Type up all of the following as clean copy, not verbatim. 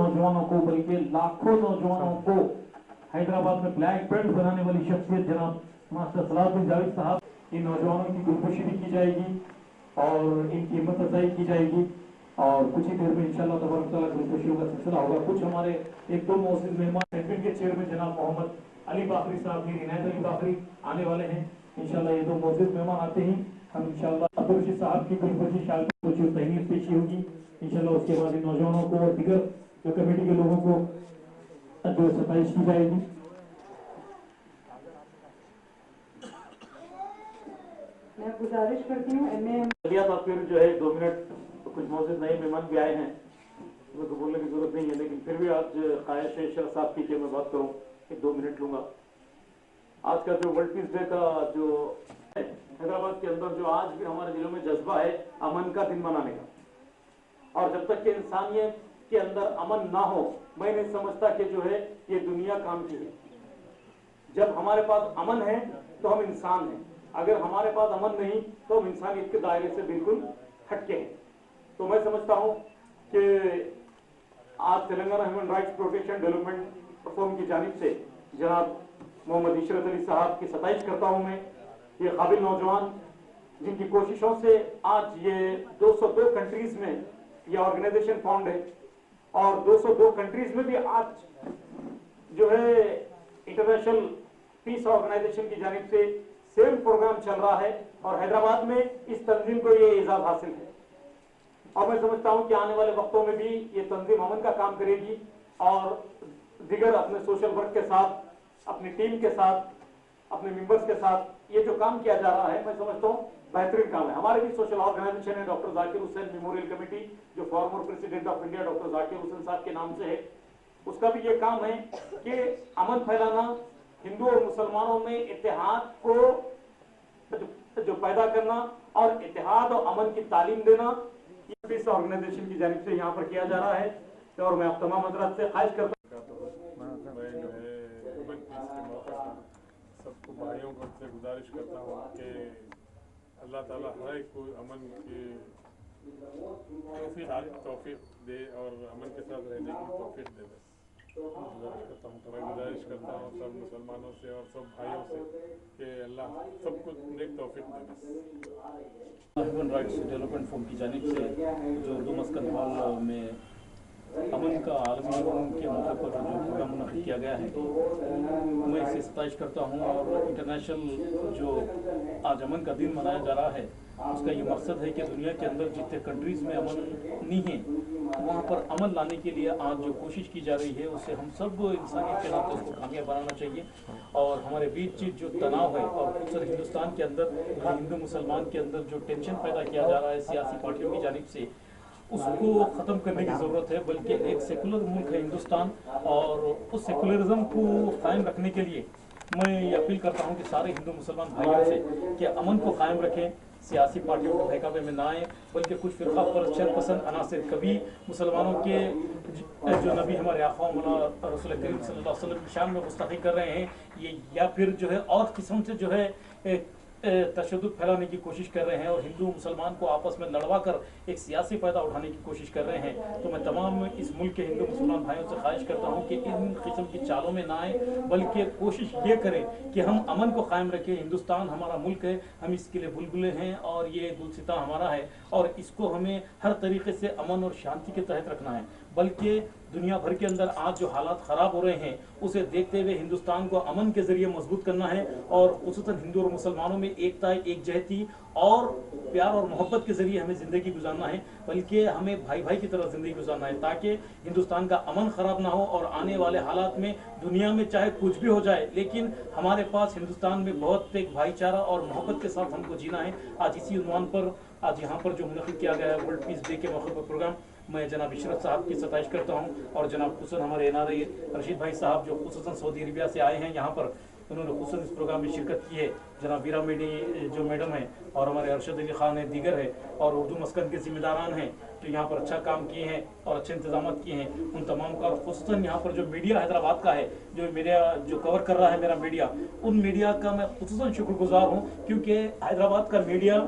नौजवानों को बल्कि लाखों नौजवानों को हैदराबाद में ब्लैक बेल्ट बनाने वाली शख्सियत जनाब मास्टर सलाहुद्दीन जावेद साहब, इन नौजवानों की गुलकशी भी की जाएगी और इनकी हिम्मत अफजाई की जाएगी और कुछ ही देर में इंशाअल्लाह तबारक तआला गुलकशियों का सिलसिला होगा। कुछ हमारे एक दो मौजूद मेहमान एडमिन के चेयरमैन जनाब मोहम्मद अली बाकरी साहब, मीर इनायत अली बाकरी आने वाले हैं। इंशाअल्लाह ये दो मौजूद मेहमान आते ही हम इंशाअल्लाह अब्दुल रशीद साहब की गुलकशी शाल कुछ तहनीत पेशी होगी इंशाअल्लाह। उसके बाद इन नौजवानों को और दीगर जो कमेटी के लोगों को जो सफाइश की जाएगी। मैं गुजारिश करती हूँ फिर जो है 2 मिनट कुछ मौजूद नए मेहमान भी आए हैं, उनको बोलने की जरूरत नहीं है, लेकिन फिर भी आज ख्वाहिश है शरफ साहब की कि मैं बात करूँ, 1-2 मिनट लूंगा। आज का जो वर्ल्ड पीस डे का जो हैदराबाद के अंदर जो आज भी हमारे दिलों में जज्बा है अमन का दिन मनाने का, और जब तक कि इंसानियत के अंदर अमन ना हो मैं नहीं समझता कि जो है ये दुनिया काम की है। जब हमारे पास अमन है तो हम इंसान हैं, अगर हमारे पास अमन नहीं तो हम इंसानियत के दायरे से बिल्कुल हटके हैं। तो मैं समझता हूं कि आज Telangana human rights protection development forum की जानिब से जनाब मोहम्मद इशरत अली साहब की सताइश करता हूं मैं। ये काबिल नौजवान जिनकी कोशिशों से आज ये 202 कंट्रीज में ये ऑर्गेनाइजेशन फाउंड है और 202 कंट्रीज में भी आज जो है इंटरनेशनल पीस ऑर्गेनाइजेशन की जानिब से सेम प्रोग्राम चल रहा है और हैदराबाद में इस तंजीम को ये एजाज हासिल है। और मैं समझता हूं कि आने वाले वक्तों में भी ये तंजीम अमन का काम करेगी और दिगर अपने सोशल वर्क के साथ, अपनी टीम के साथ, अपने मेंबर्स के साथ ये जो काम किया जा रहा है मैं समझता हूं बेहतरीन काम है। हमारे भी सोशल ऑर्गेनाइजेशन है doctor Zakir Hussain memorial committee, जो former president of India doctor Zakir Hussain sahab के नाम से है, उसका भी ये काम है कि अमन फैलाना, हिंदू और मुसलमानों में इत्तेहाद को जो पैदा करना और इत्तेहाद और अमन की तालीम देना, इस ऑर्गेनाइजेशन की जानिब से यहाँ पर किया जा रहा है। तो और मैं आप तमाम हजरात से ख्वाहिश करता हूँ सबको भाइयों को से गुजारिश करता हूँ कि अल्लाह ताला हर एक को अमन की तौफीक दे और अमन के साथ रहने की तौफीक दे। मैं गुजारिश करता हूँ सब मुसलमानों से और सब भाइयों से कि अल्लाह सबको नेक तौफीक दे। ह्यूमन राइट्स डेवलपमेंट फोरम की जानिब से जो उर्दू मस्कन हॉल में अमन का आलमी यौम के मौके पर जो प्रोग्राम मुनक़िद किया गया है मैं इससे सताइश करता हूँ। और इंटरनेशनल जो आज अमन का दिन मनाया जा रहा है उसका ये मकसद है कि दुनिया के अंदर जितने कंट्रीज़ में अमन नहीं है वहाँ पर अमन लाने के लिए आज जो कोशिश की जा रही है उससे हम सब इंसानियत के नाते उसको कामयाब बनाना चाहिए। और हमारे बीच जो तनाव है और अक्सर हिंदुस्तान के अंदर हिंदू मुसलमान के अंदर जो टेंशन पैदा किया जा रहा है सियासी पार्टियों की जानिब से, उसको ख़त्म करने की ज़रूरत है। बल्कि एक सेकुलर मुल्क है हिंदुस्तान और उस सेकुलरिज्म को कायम रखने के लिए मैं ये अपील करता हूँ कि सारे हिंदू मुसलमान भाइयों से कि अमन को कायम रखें, सियासी पार्टियों को बहकावे में ना आए, बल्कि कुछ फिरका शरपसंद अनासिर कभी मुसलमानों के जो नबी हमारे आका मौलाना रसूल करीम सल्लल्लाहु अलैहि वसल्लम की शान में गुस्ताखी कर रहे हैं ये, या फिर जो है और किस्म से जो है तशद्दुद फैलाने की कोशिश कर रहे हैं और हिंदू मुसलमान को आपस में लड़वा कर एक सियासी फ़ायदा उठाने की कोशिश कर रहे हैं। तो मैं तमाम इस मुल्क के हिंदू मुसलमान भाइयों से ख्वाहिश करता हूं कि इन किस्म की चालों में ना आए, बल्कि कोशिश ये करें कि हम अमन को कायम रखें। हिंदुस्तान हमारा मुल्क है, हम इसके लिए बुलबुलें हैं और ये गुलसिता हमारा है और इसको हमें हर तरीके से अमन और शांति के तहत रखना है। बल्कि दुनिया भर के अंदर आज जो हालात ख़राब हो रहे हैं उसे देखते हुए हिंदुस्तान को अमन के ज़रिए मजबूत करना है और खुसूसन हिंदू और मुसलमानों में एकता, एकजहती और प्यार और मोहब्बत के ज़रिए हमें ज़िंदगी गुजारना है। बल्कि हमें भाई भाई की तरह ज़िंदगी गुजारना है ताकि हिंदुस्तान का अमन ख़राब ना हो और आने वाले हालात में दुनिया में चाहे कुछ भी हो जाए लेकिन हमारे पास हिंदुस्तान में बहुत एक भाईचारा और मोहब्बत के साथ हमको जीना है। आज इसी उन्वान पर आज यहाँ पर जो मुनक़िद किया गया है वर्ल्ड पीस डे के मौके पर प्रोग्राम, मैं जनाब इशरत साहब की सताइश करता हूँ और जनाब खुसूसन हमारे NRI रशीद भाई साहब जो खुसूसन सऊदी अरबिया से आए हैं यहाँ पर, उन्होंने खुसूसन इस प्रोग्राम में शिरकत की है। जनाब वीरा मेडी जो मैडम है और हमारे अरशद अली खान है, दीगर है और उर्दू मस्कन के जिम्मेदारान हैं जो यहाँ पर अच्छा काम किए हैं और अच्छे इंतजाम किए हैं, उन तमाम का। और खुसूसन यहाँ पर जो मीडिया हैदराबाद का है, जो मीडिया जो कवर कर रहा है मेरा मीडिया, उन मीडिया का मैं खुसूसन शुक्रगुजार हूँ क्योंकि हैदराबाद का मीडिया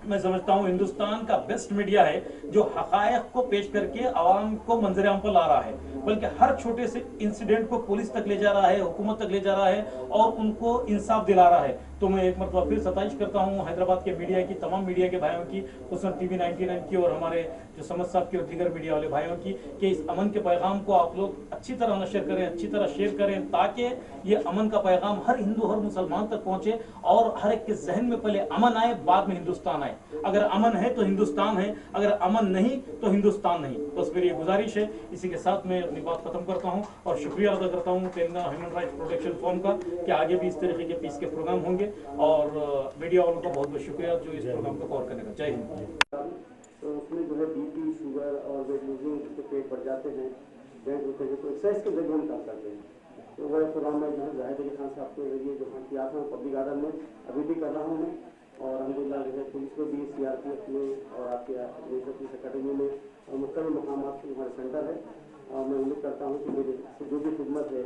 मैं समझता हूँ हिंदुस्तान का बेस्ट मीडिया है, जो हकायक को पेश करके आवाम को मंजर आम पर ला रहा है, बल्कि हर छोटे से इंसिडेंट को पुलिस तक ले जा रहा है, हुकूमत तक ले जा रहा है और उनको इंसाफ दिला रहा है। तो मैं एक मरतबा फिर सताइश करता हूँ हैदराबाद के मीडिया की, तमाम मीडिया के भाइयों की, खुसूसन TV 99 की और हमारे जो समझ साहब की और दीगर मीडिया वाले भाइयों की, कि इस अमन के पैगाम को आप लोग अच्छी तरह नशर करें, अच्छी तरह शेयर करें, ताकि ये अमन का पैगाम हर हिंदू, हर मुसलमान तक पहुंचे और हर एक के जहन में पहले अमन आए, बाद में हिंदुस्तान आए। अगर अमन है तो हिंदुस्तान है, अगर अमन नहीं तो हिंदुस्तान नहीं। बस मेरी ये गुजारिश है। इसी के साथ मैं अपनी बात खत्म करता हूँ और शुक्रिया अदा करता हूँ Telangana human rights protection forum का, कि आगे भी इस तरीके के पीस के प्रोग्राम होंगे, और मीडिया वालों का बहुत बहुत शुक्रिया जो इस प्रोग्राम को कवर करने का। जय हिंद। तो उसमें जो है BP, शुगर और वेट लूजिंग के पेट बढ़ जाते हैं, वेट होते हैं, तो एक्सरसाइज के जरिए हम काम करते हैं। तो वह प्रोग्राम में जो है जाहिद अली खान साहब के जरिए जो है किया था पब्लिक गार्डन में, अभी भी कर रहा हूँ मैं। और अलहमदिल्ला जो है पुलिस में भी, CRPF में और आपके पुलिस अकेडमी में और मुख्तलिफ मकामात पर हमारे सेंटर है। और मैं उम्मीद करता हूँ कि मेरे से जो भी खिदमत है,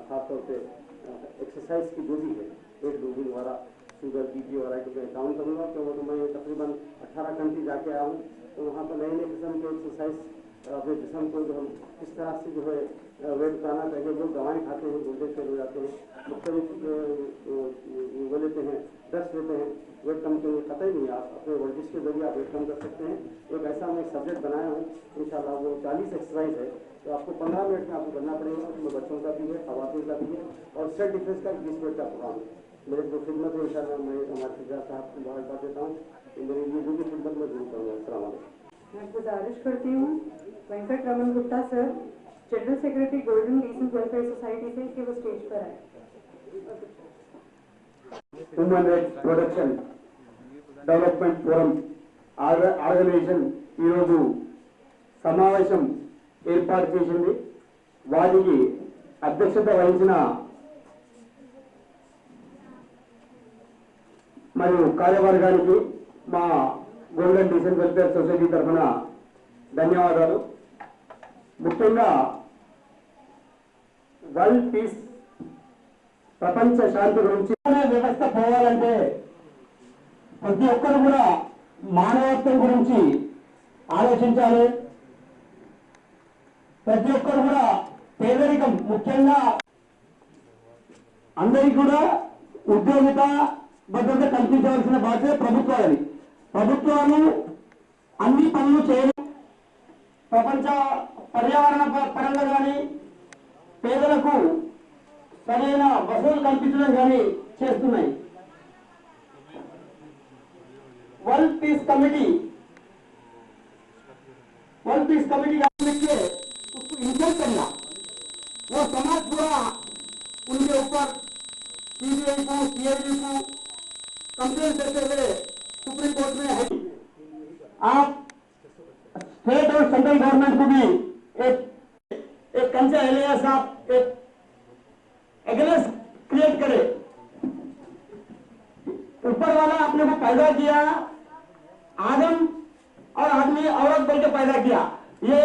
ख़ासतौर पर एक्सरसाइज की जो भी है, वेट लूजिंग वाला, शुगर, BP वगैरह को मैं काउंट करूँगा। तो मैं तकरीबन 18 कंट्री जाके आया हूँ, तो वहाँ पर नए नए किस्म के एक्सरसाइज अपने जिसम को जो हम किस तरह से जो है वेट उठाना चाहिए। लोग दवाएँ खाते हैं, गुर्दे फेल हो जाते हैं, मुख्तलिफ वो लेते हैं, ड्रग्स लेते हैं, वेट कम के लिए कतई नहीं। आप अपने वर्जिश के जरिए आप वेट कम कर सकते हैं। एक ऐसा मैं सब्जेक्ट बनाया हूँ, इंशाल्लाह वो 40 एक्सरसाइज है, तो आपको 15 मिनट में आपको करना पड़ेगा। उसमें बच्चों का भी है, खवातीन का भी है और सेल्फ डिफेंस का 20 मिनट का प्रोग्राम है। मेरे जो खिदमत है इंशाल्लाह मैं हमारे फिजा साहब को मुबारकबाद देता हूँ कि मेरे लिए जो भी खिदमत मैं जरूर करूँगा। अस्सलाम वालेकुम। मैं गुजारिश करती हूँ Venkat Raman Gupta sir, general secretary golden recent welfare society से, कि वो स्टेज पर आए। Human rights protection development forum organization ఈరోజు సమావేశం ఏర్పాటు చేసింది. వారికి అధ్యక్షత వహించిన మరియు కార్యవర్గానికి మా గోల్డెన్ డీసెంట్ వెల్ఫేర్ సొసైటీ తరఫున ధన్యవాదాలు. ముఖ్యంగా వరల్డ్ పీస్, ప్రపంచ శాంతి గురించి వ్యవస్థ పోవాలంటే ప్రతి ఒక్కరు కూడా మానవత్వం గురించి ఆలోచించాలి. ప్రతి ఒక్కరు కూడా పేదరికం, ముఖ్యంగా అందరికీ కూడా ఉద్యోగిత భద్రత కల్పించవలసిన బాధ్యత ప్రభుత్వాలని. ప్రభుత్వాలు అన్ని పనులు చేయడం, ప్రపంచ పర్యావరణ పరంగా కానీ పేదలకు సరైన వసతులు కల్పించడం కానీ చేస్తున్నాయి. वर्ल्ड पीस कमेटी के उसको इंसल्ट करना, वो समाज पूरा उनके ऊपर CBI को, CID को कंप्लेन करते हुए सुप्रीम कोर्ट में है. आप स्टेट और सेंट्रल गवर्नमेंट को भी एक कंचा एलिया साहब एक एगेंस्ट क्रिएट करे. ऊपर वाला अपने को पैदा किया, आदम और आदमी औरत बोल के पैदा किया. ये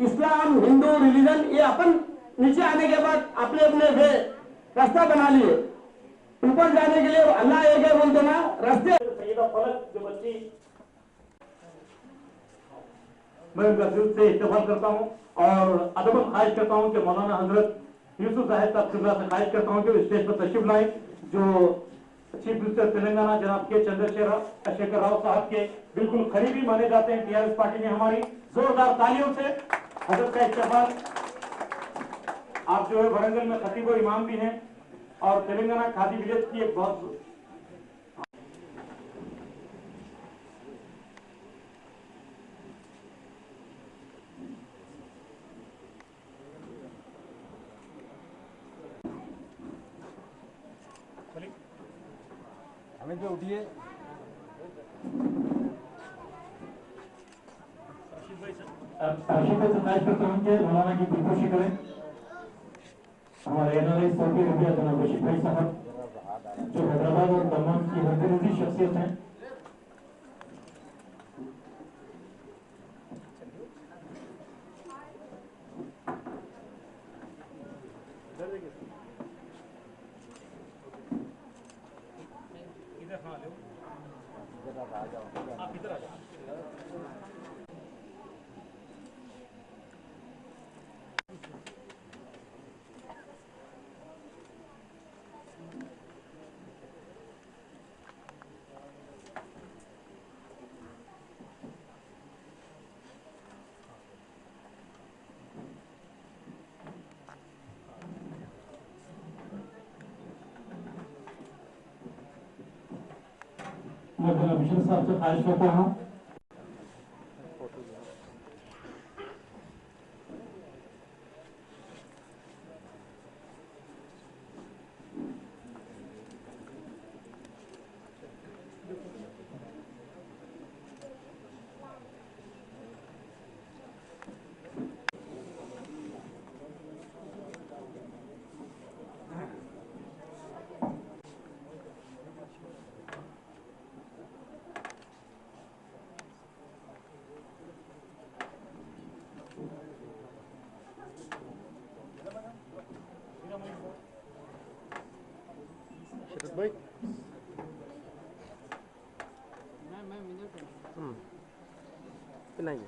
इस्लाम, हिंदू रिलीजन, ये अपन नीचे आने के बाद अपने अपने वे रास्ता बना लिए. ऊपर जाने के लिए अल्लाह एक है बोलते ना रास्ते. जो बच्ची, मैं उनका दिल से इस्तेमाल करता हूँ और अदब ख्वाहिश करता हूँ कि मौलाना हजरत यूसुफ साहब साहब से ख्वाहिश करता हूँ कि स्टेज पर तशरीफ लाएं. जो चीफ मिनिस्टर तेलंगाना जनाब के चंद्रशेखर राव साहब के बिल्कुल करीबी माने जाते हैं TRS पार्टी में. हमारी जोरदार तालियों से हजरत का इस्तेमाल. आप जो है वरंगल में खतीब और इमाम भी हैं और तेलंगाना खादी विलेज की एक बहुत हमें पे उठिए. आशिफ भाई से ख्वाहिश करता हूँ कि मौलाना की खुदकुशी करें. हमारे एनालिस्ट सऊदी अरबिया जनाब रशीद भाई साहब, जो हैदराबाद और दमन की हरकती शख्सियत हैं. आप इधर आ जाओ। मैं कमिश्नर साहब से ख्वाहिश करता हूँ भाई नहीं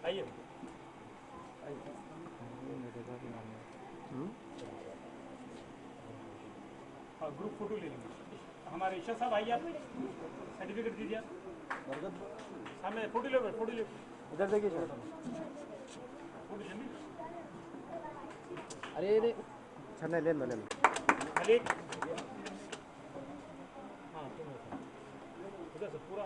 आइए हाँ ग्रुप फोटो ले लेंगे हमारे ईशा साहब आइए आप सर्टिफिकेट दीजिए आप हमें फोटो ले इधर देखिए फोटो जल्दी अरे छन्ने ले लो खाली हाँ उधर से पूरा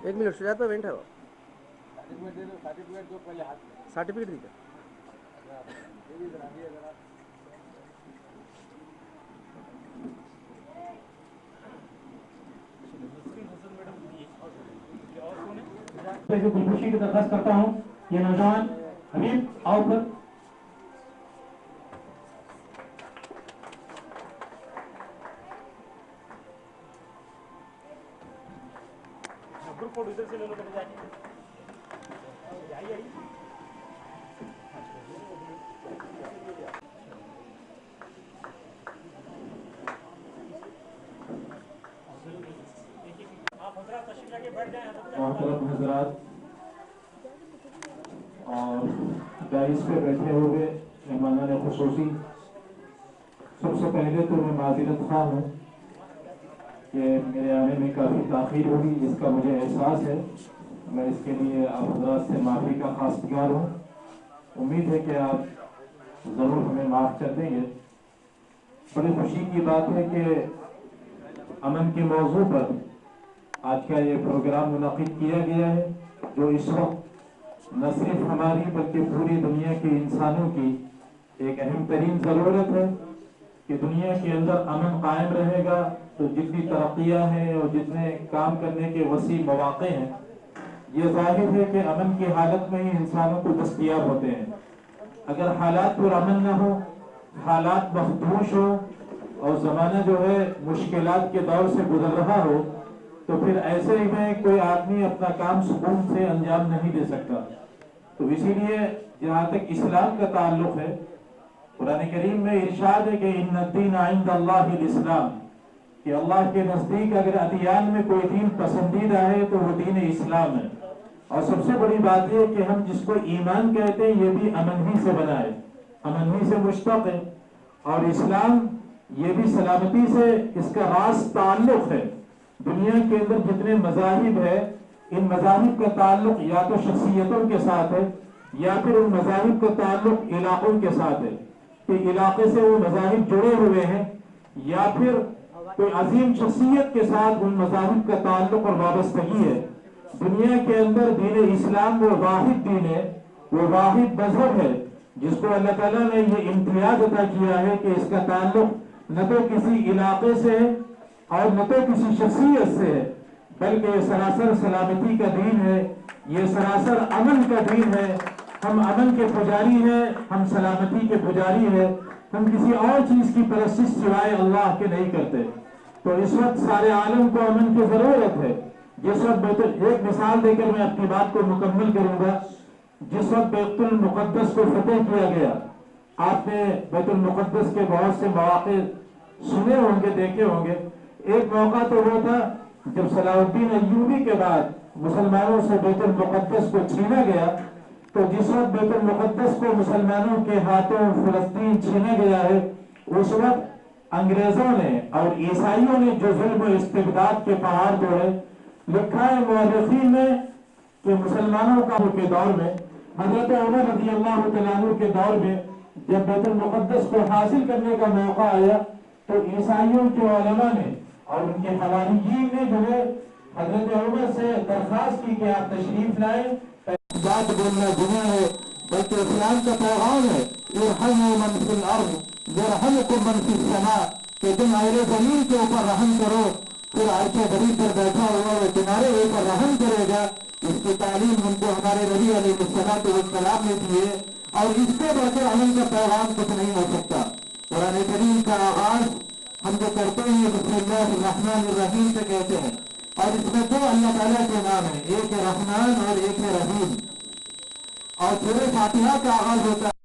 एक मिनट शुजात पे वेंट है वो सर्टिफिकेट दो पहले हाथ में सर्टिफिकेट दीजिए खुशी की दरखास्त करता हूँ ये नौजवान हबीब आओ पर ग्रुप फोटो इधर से ले लो बेटा जाके आइए आइए आप हजरात तशरीफ लेके बैठ जाएं मोहतरम हजरात और डाइस पे बैठे हुए मेहमानान खुसूसी सबसे पहले तो मैं माज़रत ख़्वाह हूँ कि मेरे आने में काफ़ी ताख़ीर हुई इसका मुझे एहसास है मैं इसके लिए आप हजरात से माफ़ी का खासगार हूँ उम्मीद है कि आप ज़रूर हमें माफ़ कर देंगे बड़ी खुशी की बात है कि अमन के मौजू पर आज का ये प्रोग्राम मुनक़िद किया गया है जो इस वक्त न सिर्फ हमारी बल्कि पूरी दुनिया के इंसानों की एक अहम तरीन ज़रूरत है कि दुनिया के अंदर अमन कायम रहेगा तो जितनी तरक्कियाँ हैं और जितने काम करने के वसी मौक़े हैं ये ज़ाहिर है कि अमन की हालत में ही इंसानों को दस्तयाब होते हैं अगर हालात पर अमन न हो हालात मखदूश हो और ज़माना जो है मुश्किलात के दौर से गुजर रहा हो तो फिर ऐसे ही में कोई आदमी अपना काम सुकून से अंजाम नहीं दे सकता तो इसीलिए जहाँ तक इस्लाम का ताल्लुक है कुरान करीम में इरशाद है कि इन्नद्दीन इंदल्लाहिल इस्लाम कि अल्लाह के नज़दीक अगर अदियान में कोई दीन पसंदीदा है तो वो दीन इस्लाम है اور سب سے بڑی بات یہ کہ ہم جس کو ایمان کہتے ہیں یہ بھی امن ہی سے بنا ہے، امن ہی سے مشتق ہے، اور اسلام یہ بھی سلامتی سے اس کا راز تعلق ہے۔ دنیا کے اندر جتنے مذاہب ہے ان مذاہب کا تعلق یا تو شخصیتوں کے ساتھ ہے یا پھر ان مذاہب کا تعلق علاقوں کے ساتھ ہے، کہ علاقے سے وہ مذاہب جڑے ہوئے ہیں، یا پھر کوئی عظیم شخصیت کے ساتھ ان مذاہب کا تعلق اور وابستگی ہے۔ دنیا کے اندر دین اسلام وہ واحد دین ہے، وہ واحد مذہب ہے جس کو اللہ تعالیٰ نے یہ امتیاز عطا کیا ہے کہ اس کا تعلق نہ تو کسی علاقے سے ہے اور نہ تو کسی شخصیت سے ہے، بلکہ یہ سراسر سلامتی کا دین ہے، یہ سراسر امن کا دین ہے۔ ہم امن کے پجاری ہیں، ہم سلامتی کے پجاری ہیں، ہم کسی اور چیز کی پرستش سوائے اللہ کے نہیں کرتے۔ تو اس وقت سارے عالم کو امن کی ضرورت ہے۔ جس وقت ایک مثال دے کر میں اپنی بات کو مکمل کروں گا، جس وقت بیت المقدس کو فتح کیا گیا، آپ نے بیت المقدس کے بہت سے مواقع سنے ہوں گے، دیکھے ہوں گے۔ ایک موقع تو وہ تھا جب صلاح الدین ایوبی کے بعد مسلمانوں سے بیت المقدس کو چھینا گیا، تو جس وقت بیت المقدس کو مسلمانوں کے ہاتھوں فلسطین چھینا گیا ہے، اس وقت انگریزوں نے اور عیسائیوں نے جو ظلم و استبداد کے پہاڑ توڑے۔ لکھا ہے مورخین میں کہ مسلمانوں کے دور میں، حضرت عمر رضی اللہ تعالیٰ عنہ کے دور میں جب بیت المقدس کو حاصل کرنے کا موقع آیا تو عیسائیوں کے علماء نے اور ان کے حواریین نے جو ہے حضرت عمر سے درخواست کی کہ آپ تشریف لائیں۔ بات بولنا گناہ ہے، بلکہ اسلام کا پیغام ہے ارحموا من فی الارض یرحمکم من فی السماء، کہ تم اہل زمین کے اوپر رحم کرو، پھر عرش غریب پر بیٹھا ہوا وہ تمہارے اوپر رحم کرے گا۔ اس کی تعلیم ہم کو ہمارے نبی علیہ السلام نے دی ہے، اور اس سے بڑھ کر امن کا پیغام کچھ نہیں ہو سکتا۔ قرآن کریم کا آغاز ہم جو کرتے ہیں بسم اللہ الرحمن الرحیم سے کہتے ہیں، اور اس میں دو اللہ تعالیٰ کے نام ہیں، ایک ہے رحمان اور ایک ہے رحیم، اور سورہ فاتحہ کا آغاز ہوتا ہے